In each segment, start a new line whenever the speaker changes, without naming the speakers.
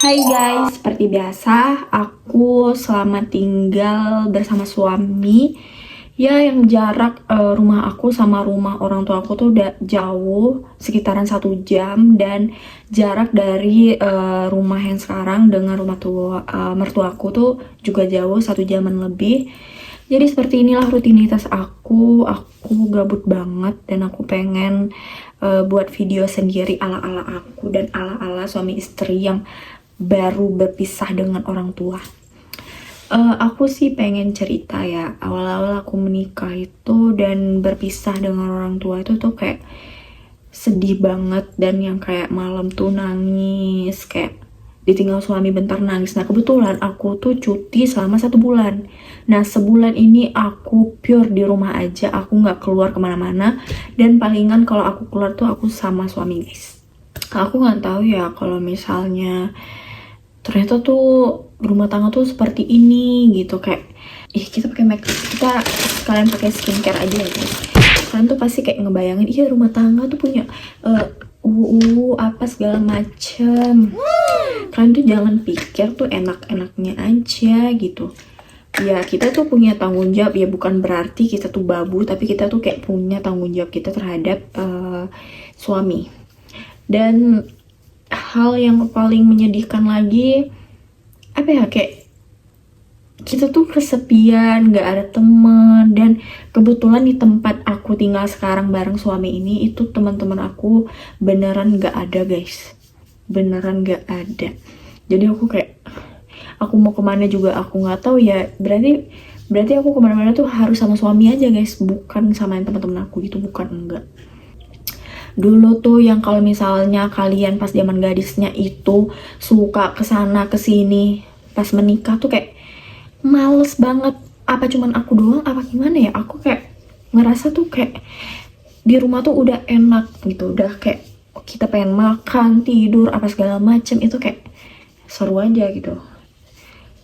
Hai guys, seperti biasa aku selamat tinggal bersama suami. Ya, yang jarak rumah aku sama rumah orang tua aku tuh udah jauh, sekitaran 1 jam. Dan jarak dari rumah yang sekarang dengan rumah tua mertua aku tuh juga jauh, 1 jaman lebih. Jadi seperti inilah rutinitas aku gabut banget dan aku pengen buat video sendiri ala-ala aku dan ala-ala suami istri yang baru berpisah dengan orang tua. Aku sih pengen cerita ya, awal-awal aku menikah itu dan berpisah dengan orang tua itu tuh kayak sedih banget, dan yang kayak malam tuh nangis, kayak ditinggal suami bentar nangis. Nah kebetulan aku tuh cuti selama 1 bulan. Nah sebulan ini aku pure di rumah aja, aku nggak keluar kemana-mana, dan palingan kalau aku keluar tuh aku sama suami guys. Aku nggak tahu ya kalau misalnya ternyata tuh rumah tangga tuh seperti ini gitu, kayak kita pakai make kita sekalian pakai skincare aja ya guys. Kalian tuh pasti kayak ngebayangin rumah tangga tuh punya apa segala macem. Kalian tuh jangan pikir tuh enak-enaknya aja gitu. Ya kita tuh punya tanggung jawab, ya bukan berarti kita tuh babu, tapi kita tuh kayak punya tanggung jawab kita terhadap suami. Dan hal yang paling menyedihkan lagi apa ya, kayak kita tuh kesepian, gak ada teman. Dan kebetulan di tempat aku tinggal sekarang bareng suami ini itu teman-teman aku beneran gak ada guys, beneran gak ada. Jadi aku kayak aku mau kemana juga aku nggak tahu ya. Berarti aku kemana-mana tuh harus sama suami aja guys, bukan sama yang teman-teman aku gitu, bukan, enggak. Dulu tuh yang kalau misalnya kalian pas zaman gadisnya itu suka kesana kesini, pas menikah tuh kayak males banget. Apa cuman aku doang apa gimana ya, aku kayak ngerasa tuh kayak di rumah tuh udah enak gitu, udah kayak kita pengen makan, tidur, apa segala macem itu kayak seru aja gitu.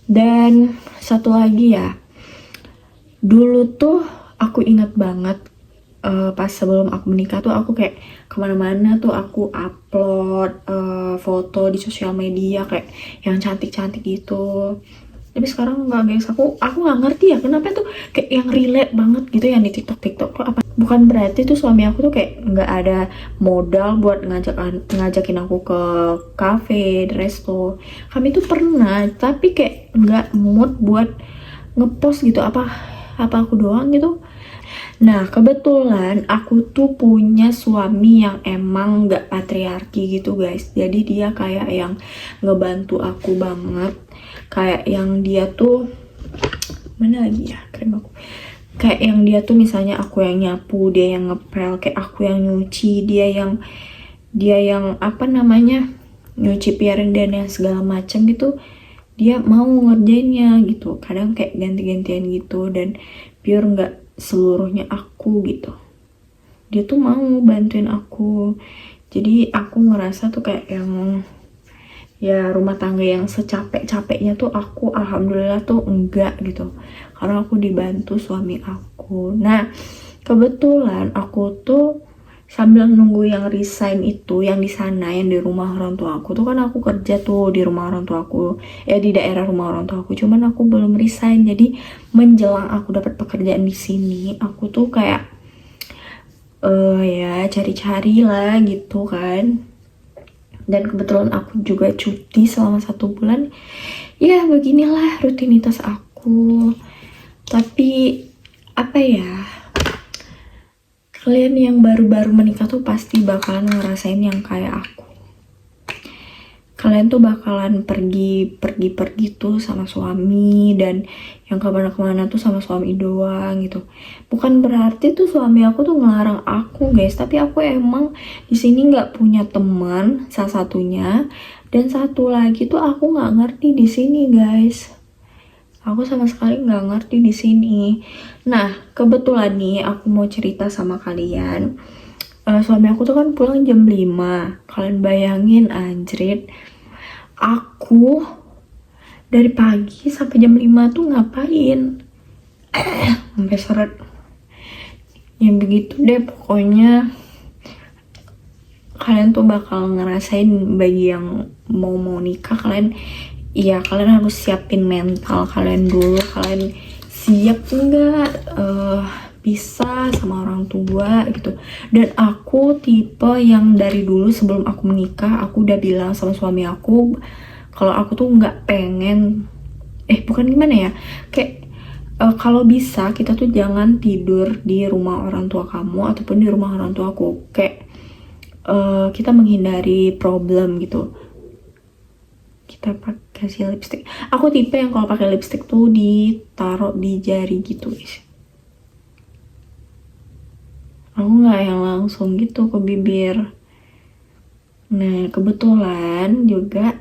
Dan satu lagi ya, dulu tuh aku ingat banget pas sebelum aku menikah tuh aku kayak kemana-mana tuh aku upload foto di sosial media kayak yang cantik-cantik gitu. Tapi sekarang nggak guys, aku nggak ngerti ya kenapa tuh kayak yang relate banget gitu yang di TikTok tuh. Apa bukan berarti tuh suami aku tuh kayak nggak ada modal buat ngajakin aku ke cafe, resto. Kami tuh pernah, tapi kayak nggak mood buat ngepost gitu. Apa aku doang gitu. Nah, kebetulan aku tuh punya suami yang emang gak patriarki gitu guys. Jadi dia kayak yang ngebantu aku banget. Kayak yang dia tuh, mana lagi ya krim aku. Kayak yang dia tuh misalnya aku yang nyapu, dia yang ngepel. Kayak aku yang nyuci, dia yang apa namanya, nyuci piring dan yang segala macam gitu. Dia mau ngerjainnya gitu. Kadang kayak ganti-gantian gitu, dan pure nggak seluruhnya aku gitu. Dia tuh mau bantuin aku. Jadi aku ngerasa tuh kayak yang ya rumah tangga yang secapek-capeknya tuh aku alhamdulillah tuh enggak gitu. Karena aku dibantu suami aku. Nah, kebetulan aku tuh sambil nunggu yang resign itu, yang di sana, yang di rumah orang tua aku tuh kan aku kerja tuh di rumah orang tua aku, di daerah rumah orang tua aku, cuman aku belum resign. Jadi menjelang aku dapat pekerjaan di sini, aku tuh kayak ya cari-cari lah gitu kan. Dan kebetulan aku juga cuti selama 1 bulan. Ya beginilah rutinitas aku. Tapi apa ya, kalian yang baru-baru menikah tuh pasti bakalan ngerasain yang kayak aku. Kalian tuh bakalan pergi tuh sama suami, dan yang kemana-kemana tuh sama suami doang gitu. Bukan berarti tuh suami aku tuh ngelarang aku guys, tapi aku emang di sini nggak punya teman, salah satunya. Dan satu lagi tuh aku nggak ngerti di sini guys. Aku sama sekali nggak ngerti di sini. Nah, kebetulan nih aku mau cerita sama kalian. Suami aku tuh kan pulang jam 5. Kalian bayangin anjrit. Aku dari pagi sampai jam 5 tuh ngapain? Sampai seret. Ya begitu deh pokoknya. kalian tuh bakal ngerasain, bagi yang mau nikah, kalian harus siapin mental kalian dulu. Kalian siap nggak bisa sama orang tua gitu. Dan aku tipe yang dari dulu sebelum aku menikah, aku udah bilang sama suami aku kalau aku tuh nggak pengen, bukan gimana ya, kayak kalau bisa kita tuh jangan tidur di rumah orang tua kamu ataupun di rumah orang tua aku. Kayak kita menghindari problem gitu. Kita kasih lipstick. Aku tipe yang kalau pakai lipstick tuh ditaruh di jari gitu guys. Aku nggak yang langsung gitu ke bibir. Nah kebetulan juga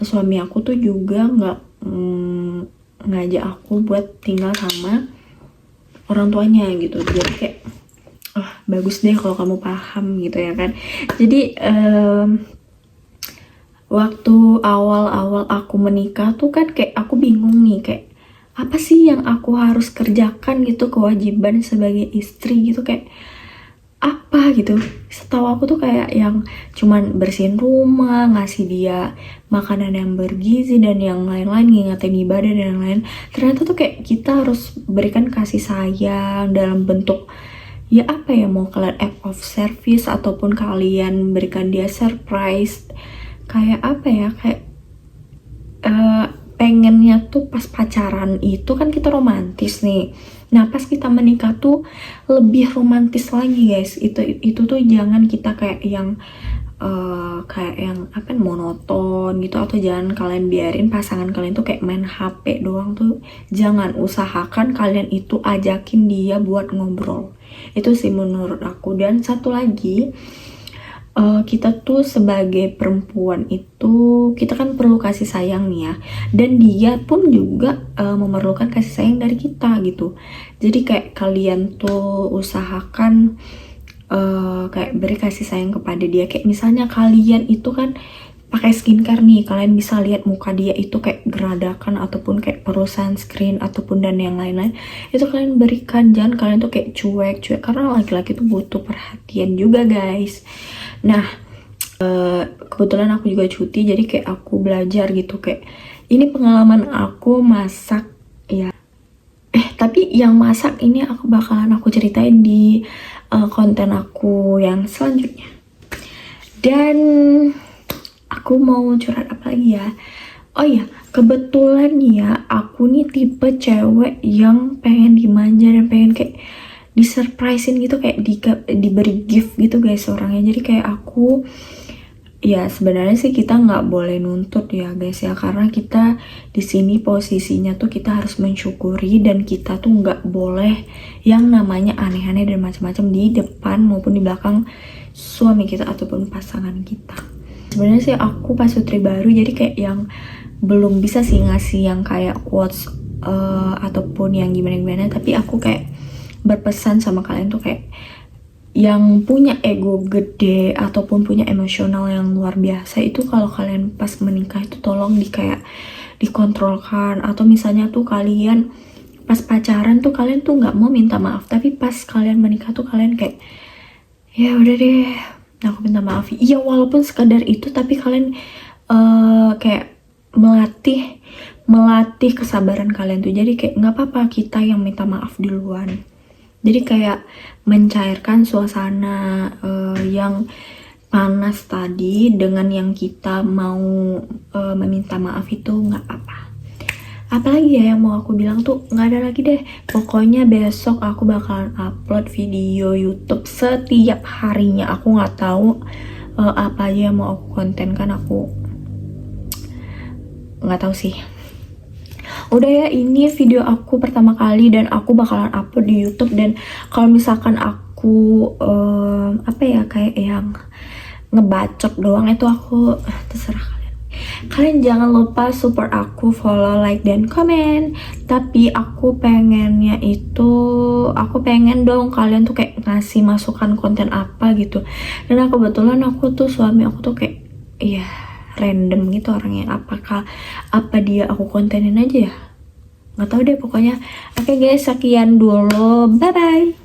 suami aku tuh juga nggak ngajak aku buat tinggal sama orang tuanya gitu. Jadi kayak bagus deh kalau kamu paham gitu ya kan. Jadi waktu awal-awal aku menikah tuh kan kayak aku bingung nih, kayak apa sih yang aku harus kerjakan gitu, kewajiban sebagai istri gitu, kayak apa gitu. Setahu aku tuh kayak yang cuman bersihin rumah, ngasih dia makanan yang bergizi dan yang lain-lain, ngingetin ibadah dan yang lain. Ternyata tuh kayak kita harus berikan kasih sayang dalam bentuk ya apa ya, mau kalian act of service ataupun kalian berikan dia surprise. Kayak apa ya, kayak pengennya tuh pas pacaran itu kan kita romantis nih. Nah pas kita menikah tuh lebih romantis lagi guys. Itu tuh jangan kita kayak yang apa, monoton gitu. Atau jangan kalian biarin pasangan kalian tuh kayak main HP doang tuh. Jangan, usahakan kalian itu ajakin dia buat ngobrol. Itu sih menurut aku. Dan satu lagi, kita tuh sebagai perempuan itu kita kan perlu kasih sayang nih ya, dan dia pun juga memerlukan kasih sayang dari kita gitu. Jadi kayak kalian tuh usahakan kayak beri kasih sayang kepada dia. Kayak misalnya kalian itu kan pakai skincare nih, kalian bisa lihat muka dia itu kayak geradakan ataupun kayak perlu sunscreen ataupun dan yang lain-lain, itu kalian berikan. Jangan kalian tuh kayak cuek karena laki-laki tuh butuh perhatian juga guys. Nah kebetulan aku juga cuti, jadi kayak aku belajar gitu, kayak ini pengalaman aku masak ya. Tapi yang masak ini aku bakalan ceritain di konten aku yang selanjutnya. Dan aku mau curhat apa lagi ya? Oh iya, kebetulan ya aku nih tipe cewek yang pengen dimanja dan pengen kayak disurprisein gitu, kayak diberi gift gitu guys orangnya. Jadi kayak aku ya sebenarnya sih kita nggak boleh nuntut ya guys ya, karena kita di sini posisinya tuh kita harus mensyukuri dan kita tuh nggak boleh yang namanya aneh-aneh dan macam-macam di depan maupun di belakang suami kita ataupun pasangan kita. Sebenarnya sih aku pasutri baru, jadi kayak yang belum bisa sih ngasih yang kayak quotes ataupun yang gimana-gimana, tapi aku kayak berpesan sama kalian tuh kayak yang punya ego gede ataupun punya emosional yang luar biasa itu, kalau kalian pas menikah itu tolong kayak dikontrolkan. Atau misalnya tuh kalian pas pacaran tuh kalian tuh nggak mau minta maaf, tapi pas kalian menikah tuh kalian kayak ya udah deh aku minta maaf. Iya walaupun sekadar itu, tapi kalian kayak melatih kesabaran kalian tuh. Jadi kayak nggak apa-apa kita yang minta maaf duluan. Jadi kayak mencairkan suasana yang panas tadi dengan yang kita mau meminta maaf itu nggak apa. Apalagi ya yang mau aku bilang tuh nggak ada lagi deh. Pokoknya besok aku bakalan upload video YouTube setiap harinya. Aku nggak tahu apa aja yang mau aku kontenkan, aku nggak tahu sih. Udah ya, ini video aku pertama kali dan aku bakalan upload di YouTube. Dan kalau misalkan aku apa ya, kayak yang ngebacot doang, itu aku terserah kalian. Kalian jangan lupa support aku, follow, like, dan komen. Tapi aku pengennya itu, aku pengen dong kalian tuh kayak ngasih masukan konten apa gitu. Dan kebetulan aku tuh suami aku tuh kayak ya random gitu orangnya. Apa dia aku kontenin aja ya, nggak tahu deh pokoknya. Oke guys, sekian dulu, bye bye.